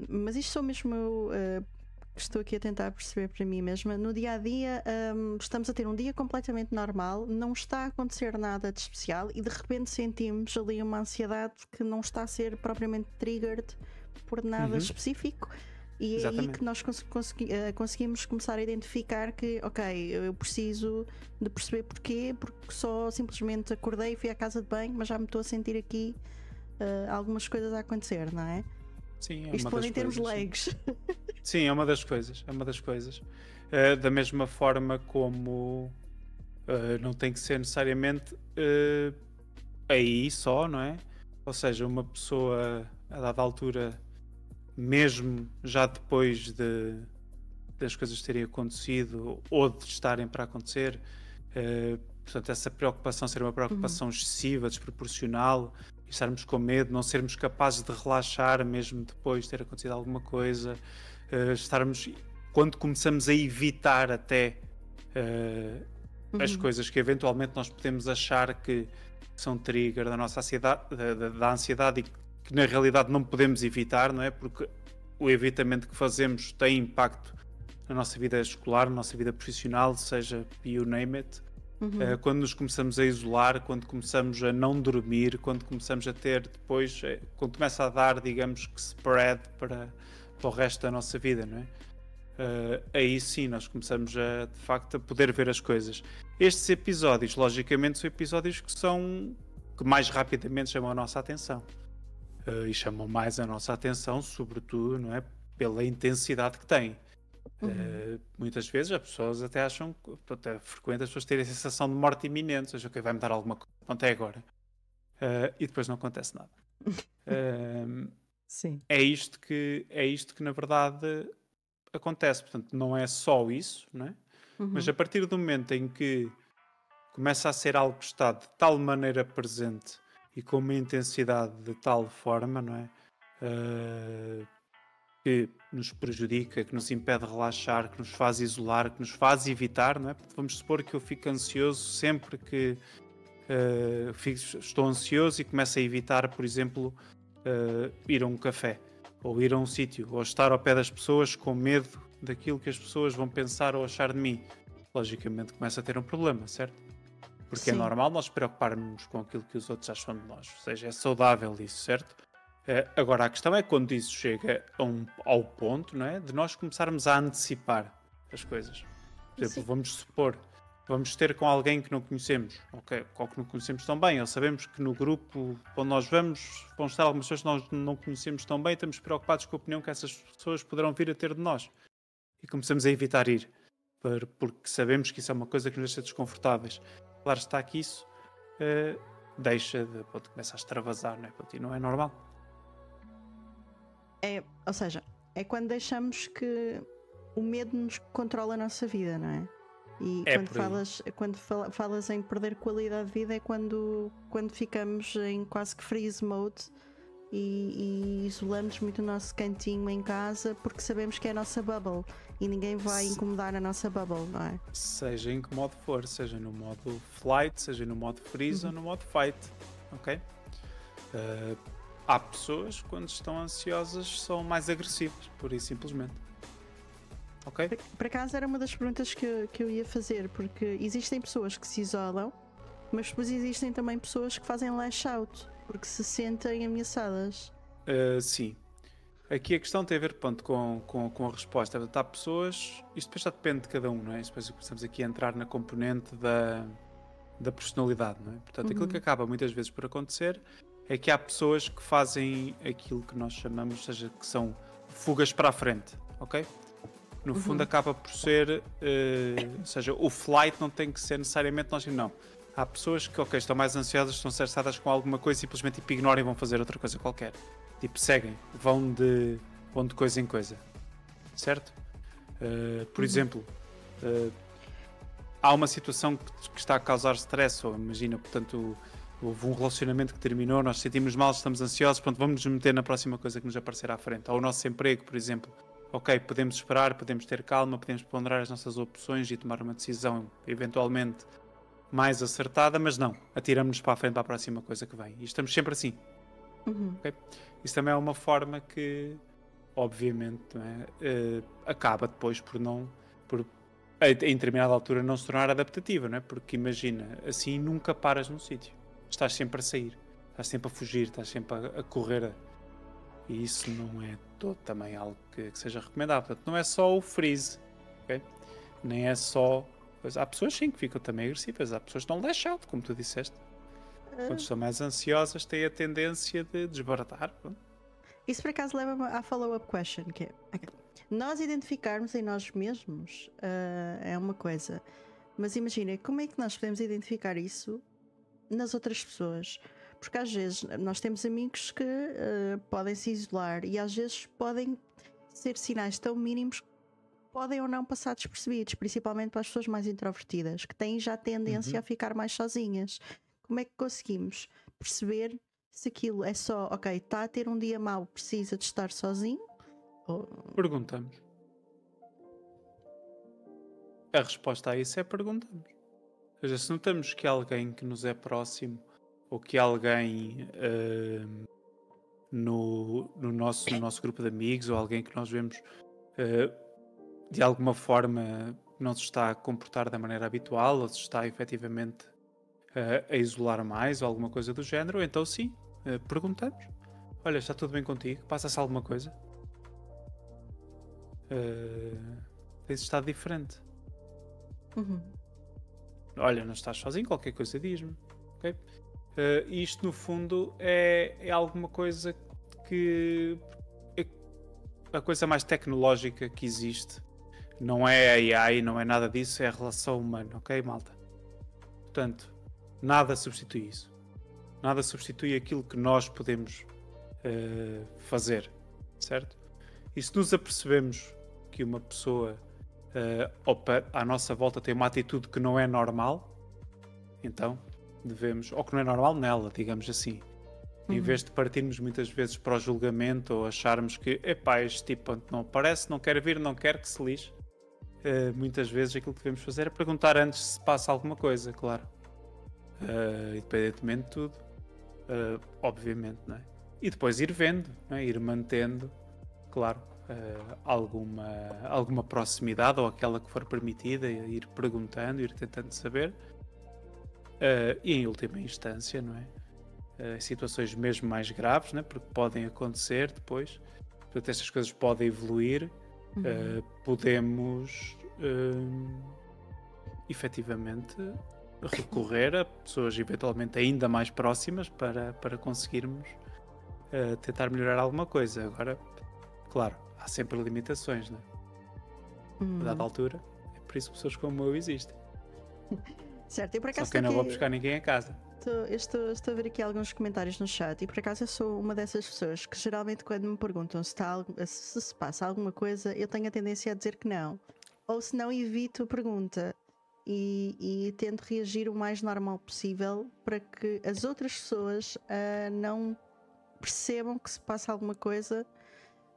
mas isto sou mesmo eu que estou aqui a tentar perceber para mim mesma. No dia a dia, estamos a ter um dia completamente normal, não está a acontecer nada de especial e de repente sentimos ali uma ansiedade que não está a ser propriamente triggered por nada Uhum, específico. E é aí que exatamente. nós conseguimos começar a identificar que, ok, eu preciso de perceber porquê, porque só simplesmente acordei e fui à casa de banho, mas já me estou a sentir aqui algumas coisas a acontecer, não é? Sim, é Isto uma pondo das em termos coisas, sim. leigos. Sim, é uma das coisas, é uma das coisas. Da mesma forma como não tem que ser necessariamente aí só, não é? Ou seja, uma pessoa a dada altura, mesmo já depois das coisas terem acontecido ou de estarem para acontecer, portanto, essa preocupação ser uma Uhum. preocupação excessiva, desproporcional, e estarmos com medo, não sermos capazes de relaxar mesmo depois de ter acontecido alguma coisa, estarmos, quando começamos a evitar até eh, as Uhum. coisas que eventualmente nós podemos achar que são trigger da nossa ansiedade, da ansiedade e que na realidade não podemos evitar, não é? Porque o evitamento que fazemos tem impacto na nossa vida escolar, na nossa vida profissional, seja you name it. Uhum. Quando nos começamos a isolar, quando começamos a não dormir, quando começamos a ter depois, quando começa a dar, digamos que spread para o resto da nossa vida, não é? Aí sim nós começamos de facto a poder ver as coisas. Estes episódios, logicamente, são episódios que mais rapidamente chamam a nossa atenção. E chamam mais a nossa atenção, sobretudo, não é? Pela intensidade que têm. Uhum. Muitas vezes as pessoas até acham, até frequente as pessoas terem a sensação de morte iminente, ou seja, que vai-me dar alguma coisa, pronto, é agora. E depois não acontece nada. Uh, Sim. é isto que na verdade acontece. Portanto, não é só isso, não é? Mas Uhum. a partir do momento em que começa a ser algo que está de tal maneira presente e com uma intensidade de tal forma, não é? Uh, que nos prejudica, que nos impede de relaxar, que nos faz isolar, que nos faz evitar, não é? Porque vamos supor que eu fico ansioso sempre que estou ansioso e começo a evitar, por exemplo, ir a um café, ou ir a um sítio, ou estar ao pé das pessoas com medo daquilo que as pessoas vão pensar ou achar de mim. Logicamente começa a ter um problema, certo? Porque é Sim. normal nós preocuparmos com aquilo que os outros acham de nós, ou seja, é saudável isso, certo? Agora, a questão é quando isso chega ao ponto, não é? De nós começarmos a antecipar as coisas. Por exemplo, Sim. vamos supor, vamos ter com alguém que não conhecemos, ok? Ou que não conhecemos tão bem, ou sabemos que no grupo onde nós vamos, vão estar algumas pessoas que nós não conhecemos tão bem, estamos preocupados com a opinião que essas pessoas poderão vir a ter de nós. E começamos a evitar ir, porque sabemos que isso é uma coisa que nos deixa desconfortáveis. Claro está que isso eh, pode começar a extravasar, não é? E não é normal. Ou seja, é quando deixamos que o medo nos controla a nossa vida, não é? E É por aí. falas em perder qualidade de vida é quando ficamos em quase que freeze mode e isolamos muito o nosso cantinho em casa porque sabemos que é a nossa bubble e ninguém vai Se- incomodar a nossa bubble, não é? Seja em que modo for, seja no modo flight, seja no modo freeze ou Uhum. no modo fight, ok? Eh, Há pessoas quando estão ansiosas são mais agressivas, por isso simplesmente, ok? Por acaso era uma das perguntas que eu ia fazer, porque existem pessoas que se isolam, mas depois existem também pessoas que fazem lash out porque se sentem ameaçadas. Sim. Aqui a questão tem a ver pronto, com a resposta. Portanto, há pessoas, isto depois já depende de cada um, não é? Isto depois começamos aqui a entrar na componente da personalidade, não é? Portanto, aquilo que Uhum. acaba muitas vezes por acontecer é que há pessoas que fazem aquilo que nós chamamos, ou seja, que são fugas para a frente, ok? No fundo Uhum. acaba por ser, ou seja, o flight não tem que ser necessariamente nós, não. Há pessoas que, ok, estão mais ansiosas, estão estressadas com alguma coisa e simplesmente tipo, ignoram e vão fazer outra coisa qualquer. Tipo, seguem, vão de coisa em coisa, certo? Por Uhum. exemplo, uh, há uma situação que está a causar stress, ou imagina, portanto, houve um relacionamento que terminou, nós sentimos mal, estamos ansiosos, pronto, vamos nos meter na próxima coisa que nos aparecer à frente. Ou o nosso emprego, por exemplo. Ok, podemos esperar, podemos ter calma, podemos ponderar as nossas opções e tomar uma decisão eventualmente mais acertada, mas não, atiramos-nos para a frente para a próxima coisa que vem. E estamos sempre assim. Uhum. Okay? Isso também é uma forma que, obviamente, não é? Acaba depois por não, em determinada altura, não se tornar adaptativa, não é? Porque imagina, assim nunca paras num sítio, estás sempre a sair, estás sempre a fugir, estás sempre a correr, e isso não é todo também algo que seja recomendável. Portanto, não é só o freeze, ok? Nem é só. Pois há pessoas sim que ficam também agressivas, há pessoas que não lash out, como tu disseste. Quando estão mais ansiosas, têm a tendência de desbaratar. Isso por acaso leva-me à follow-up question, que é, ok, nós identificarmos em nós mesmos é uma coisa, mas imagina, como é que nós podemos identificar isso nas outras pessoas? Porque às vezes nós temos amigos que podem se isolar e às vezes podem ser sinais tão mínimos que podem ou não passar despercebidos, principalmente para as pessoas mais introvertidas, que têm já tendência a ficar mais sozinhas. Como é que conseguimos perceber se aquilo é só, ok, está a ter um dia mau, precisa de estar sozinho? Ou... Perguntamos. A resposta a isso é perguntamos. Ou seja, se notamos que alguém que nos é próximo ou que alguém no nosso grupo de amigos ou alguém que nós vemos de alguma forma não se está a comportar da maneira habitual ou se está efetivamente a isolar mais ou alguma coisa do género, então sim, perguntamos. Olha, está tudo bem contigo? Passa-se alguma coisa? Tens estado diferente. Olha, não estás sozinho, qualquer coisa diz-me. Okay? Isto no fundo é alguma coisa que é a coisa mais tecnológica que existe. Não é AI, não é nada disso, é a relação humana, ok, malta? Portanto, nada substitui isso. Nada substitui aquilo que nós podemos fazer, certo? E se nos apercebemos que uma pessoa à nossa volta tem uma atitude que não é normal, então devemos, ou que não é normal nela, digamos assim, em vez de partirmos muitas vezes para o julgamento ou acharmos que, epá, este tipo não aparece, não quer vir, não quer que se lixe, muitas vezes aquilo que devemos fazer é perguntar antes se passa alguma coisa, claro. Independentemente de tudo, obviamente, não é? E depois ir vendo, não é? Ir mantendo, claro, alguma proximidade ou aquela que for permitida, ir perguntando, ir tentando saber, e em última instância, não é? Situações mesmo mais graves, não é? Porque podem acontecer depois, portanto estas coisas podem evoluir, podemos efetivamente recorrer a pessoas eventualmente ainda mais próximas para conseguirmos tentar melhorar alguma coisa. Agora, claro, há sempre limitações, não é? A dada altura, é por isso que pessoas como eu existem. Certo, e por acaso só que eu não vou buscar ninguém a casa. Estou a ver aqui alguns comentários no chat e por acaso eu sou uma dessas pessoas que geralmente quando me perguntam se passa alguma coisa, eu tenho a tendência a dizer que não, ou se não evito a pergunta e tento reagir o mais normal possível para que as outras pessoas não percebam que se passa alguma coisa,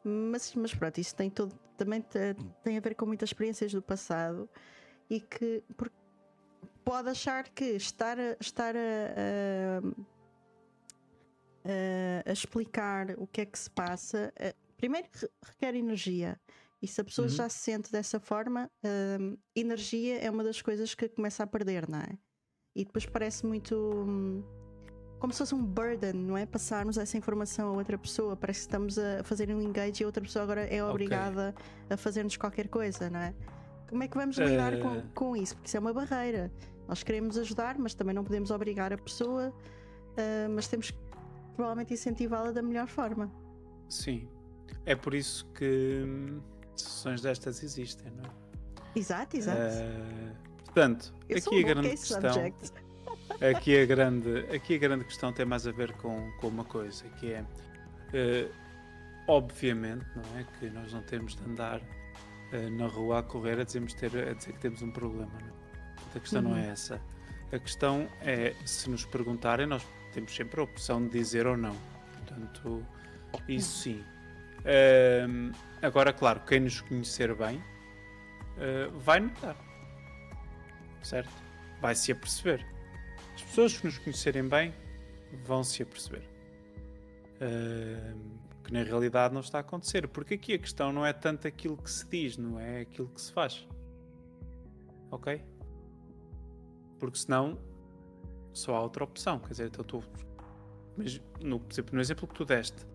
mas pronto, isso também tem a ver com muitas experiências do passado e que pode achar que estar a explicar o que é que se passa, primeiro requer energia, e se a pessoa já se sente dessa forma, energia é uma das coisas que começa a perder, não é? E depois parece muito como se fosse um burden, não é? Passarmos essa informação a outra pessoa, parece que estamos a fazer um engage e a outra pessoa agora é obrigada a fazer-nos qualquer coisa, não é? Como é que vamos lidar com isso? Porque isso é uma barreira. Nós queremos ajudar, mas também não podemos obrigar a pessoa, mas temos que provavelmente incentivá-la da melhor forma. Sim, é por isso que sessões destas existem, não é? Exato. Portanto, eu aqui a grande questão, aqui a grande questão tem mais a ver com uma coisa, que é obviamente, não é, que nós não temos de andar na rua a correr a dizer que temos um problema, não é? A questão não é essa. A questão é, se nos perguntarem, nós temos sempre a opção de dizer ou não. Portanto, isso sim. Agora, claro, quem nos conhecer bem vai notar. Certo? Vai se aperceber. As pessoas que nos conhecerem bem vão se aperceber. que na realidade não está a acontecer. Porque aqui a questão não é tanto aquilo que se diz, não é aquilo que se faz. Ok? Porque senão só há outra opção. Quer dizer, então mas por exemplo, no exemplo que tu deste,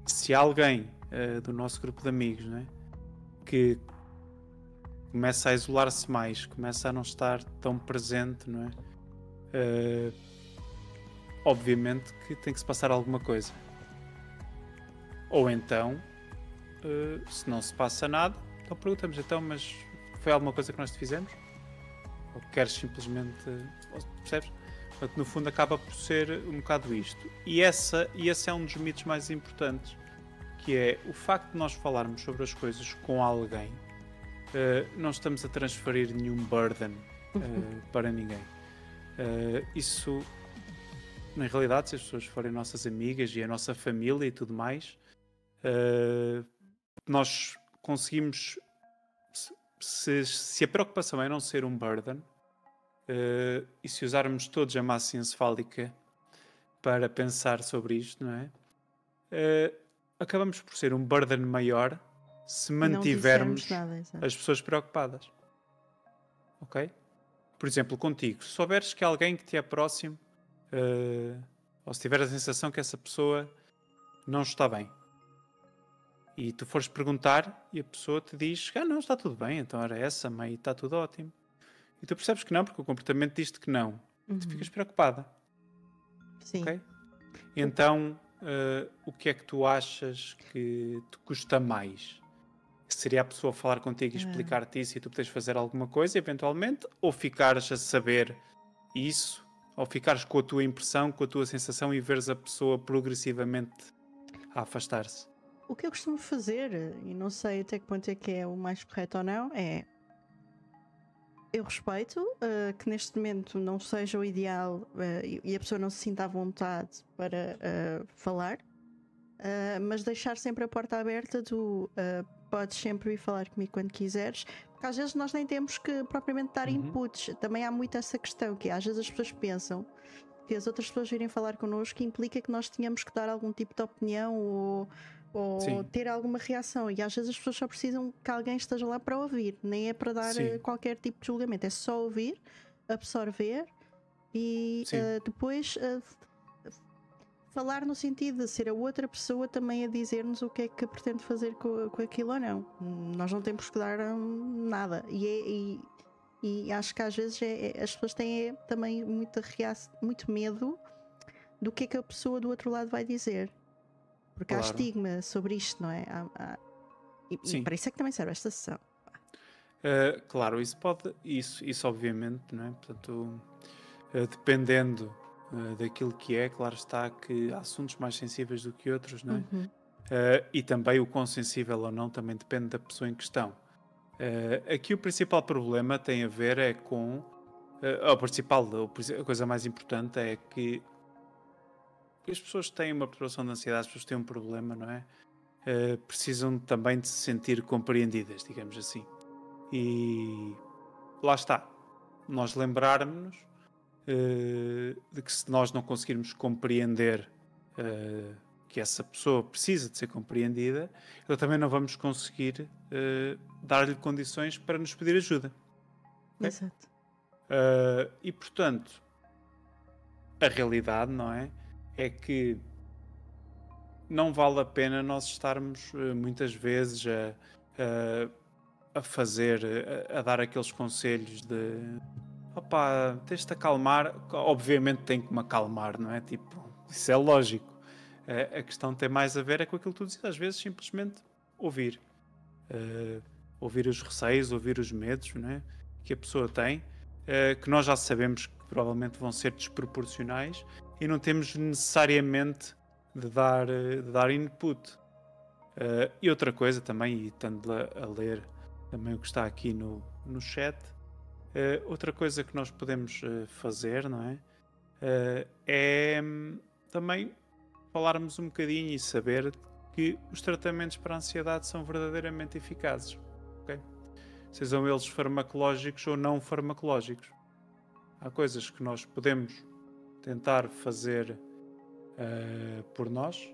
se há alguém do nosso grupo de amigos, não é, que começa a isolar-se mais, começa a não estar tão presente, não é? Obviamente que tem que se passar alguma coisa. Ou então, se não se passa nada, então perguntamos, então, mas foi alguma coisa que nós te fizemos? Ou queres simplesmente... percebes? Portanto, no fundo acaba por ser um bocado isto. E esse é um dos mitos mais importantes, que é o facto de nós falarmos sobre as coisas com alguém. Não estamos a transferir nenhum burden para ninguém. Isso, na realidade, se as pessoas forem nossas amigas e a nossa família e tudo mais, nós conseguimos, se a preocupação é não ser um burden, e se usarmos todos a massa encefálica para pensar sobre isto, não é? Acabamos por ser um burden maior se mantivermos as pessoas preocupadas. Ok? Por exemplo, contigo, se souberes que alguém que te é próximo, ou se tiver a sensação que essa pessoa não está bem, e tu fores perguntar e a pessoa te diz, não, está tudo bem, então era essa, mãe, está tudo ótimo. E tu percebes que não, porque o comportamento diz-te que não. Tu ficas preocupada. Sim. Ok? Então, o que é que tu achas que te custa mais? Seria a pessoa falar contigo e explicar-te isso e tu podes fazer alguma coisa, eventualmente? Ou ficares a saber isso? Ou ficares com a tua impressão, com a tua sensação e veres a pessoa progressivamente a afastar-se? O que eu costumo fazer, e não sei até que ponto é que é o mais correto ou não, é... Eu respeito que neste momento não seja o ideal e a pessoa não se sinta à vontade para falar, mas deixar sempre a porta aberta. Tu podes sempre vir falar comigo quando quiseres, porque às vezes nós nem temos que propriamente dar inputs. Também há muito essa questão, que às vezes as pessoas pensam que as outras pessoas virem falar connosco implica que nós tenhamos que dar algum tipo de opinião ou ter alguma reação, e às vezes as pessoas só precisam que alguém esteja lá para ouvir, nem é para dar qualquer tipo de julgamento, é só ouvir, absorver e depois falar no sentido de ser a outra pessoa também a dizer-nos o que é que pretende fazer com aquilo ou não. Nós não temos que dar nada, e acho que às vezes as pessoas têm também muito medo do que é que a pessoa do outro lado vai dizer. Porque há estigma sobre isto, não é? E para isso é que também serve esta sessão. Claro, isso obviamente, não é? Portanto, dependendo daquilo que é, claro está que há assuntos mais sensíveis do que outros, não é? E também o quão sensível ou não também depende da pessoa em questão. Aqui o principal problema tem a ver com... a coisa mais importante é que as pessoas têm uma perturbação de ansiedade, as pessoas têm um problema, não é? Precisam também de se sentir compreendidas, digamos assim. E lá está. Nós lembrarmos-nos de que se nós não conseguirmos compreender que essa pessoa precisa de ser compreendida, então também não vamos conseguir dar-lhe condições para nos pedir ajuda. Okay? Exato. E portanto, a realidade, não é? É que não vale a pena nós estarmos muitas vezes a fazer, a dar aqueles conselhos de opá, tens-te acalmar. Obviamente tem que me acalmar, não é? Tipo, isso é lógico. A questão tem mais a ver com aquilo que tu dizes, às vezes simplesmente ouvir. Ouvir os receios, ouvir os medos, não é? Que a pessoa tem, que nós já sabemos que provavelmente vão ser desproporcionais e não temos necessariamente de dar input. E outra coisa também, e estando a ler também o que está aqui no chat, outra coisa que nós podemos fazer, não é? É também falarmos um bocadinho e saber que os tratamentos para a ansiedade são verdadeiramente eficazes. Okay? Sejam eles farmacológicos ou não farmacológicos. Há coisas que nós podemos tentar fazer por nós,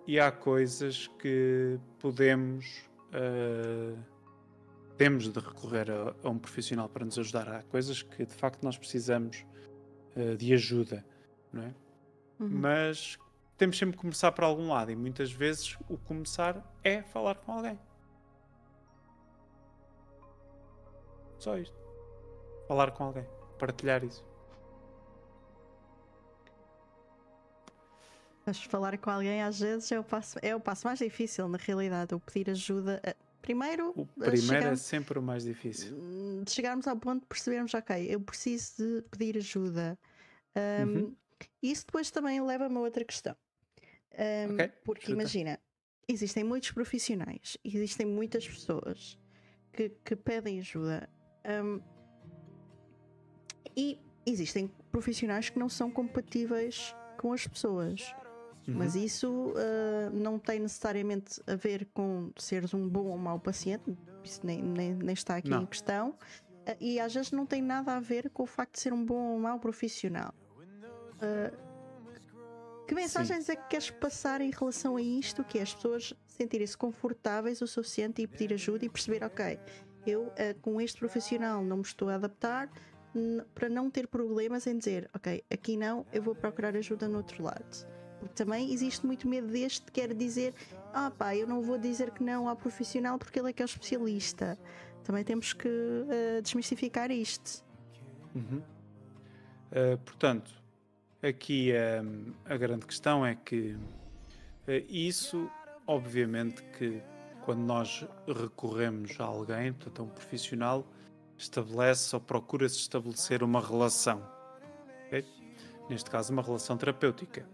e há coisas que temos de recorrer a um profissional para nos ajudar. Há coisas que de facto nós precisamos de ajuda, não é? Mas temos sempre que começar por algum lado, e muitas vezes o começar é falar com alguém. Só isto. Falar com alguém. Partilhar isso. Mas falar com alguém às vezes é o passo mais difícil, na realidade. O pedir ajuda. Primeiro, O primeiro é sempre o mais difícil. De chegarmos ao ponto de percebermos, ok, eu preciso de pedir ajuda. Isso depois também leva-me a outra questão. Porque imagina, existem muitos profissionais, existem muitas pessoas que pedem ajuda. E existem profissionais que não são compatíveis com as pessoas. Mas isso não tem necessariamente a ver com seres um bom ou mau paciente. Isso nem está aqui em questão. E às vezes não tem nada a ver com o facto de ser um bom ou mau profissional. Que mensagens é que queres passar em relação a isto? Que é as pessoas sentirem-se confortáveis o suficiente e pedir ajuda e perceber, ok, eu com este profissional não me estou a adaptar, para não ter problemas em dizer, ok, aqui não, eu vou procurar ajuda no outro lado. Porque também existe muito medo deste que quer dizer, eu não vou dizer que não ao profissional porque ele é que é o especialista. Também temos que desmistificar isto. Portanto, aqui a grande questão é que isso, obviamente que quando nós recorremos a alguém, portanto a um profissional, estabelece ou procura-se estabelecer uma relação. Okay? Neste caso, uma relação terapêutica.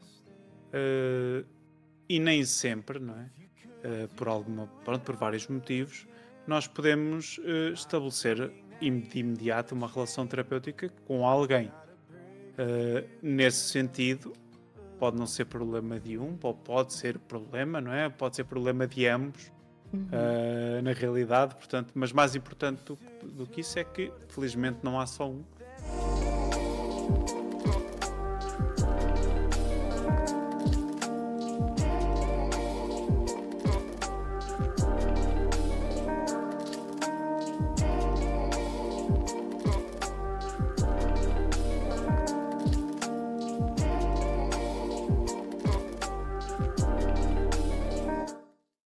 E nem sempre, não é? Por vários motivos, nós podemos estabelecer de imediato uma relação terapêutica com alguém. Nesse sentido, pode não ser problema de um, ou pode ser problema, não é? Pode ser problema de ambos, na realidade, portanto, mas mais importante do que isso é que, felizmente, não há só um.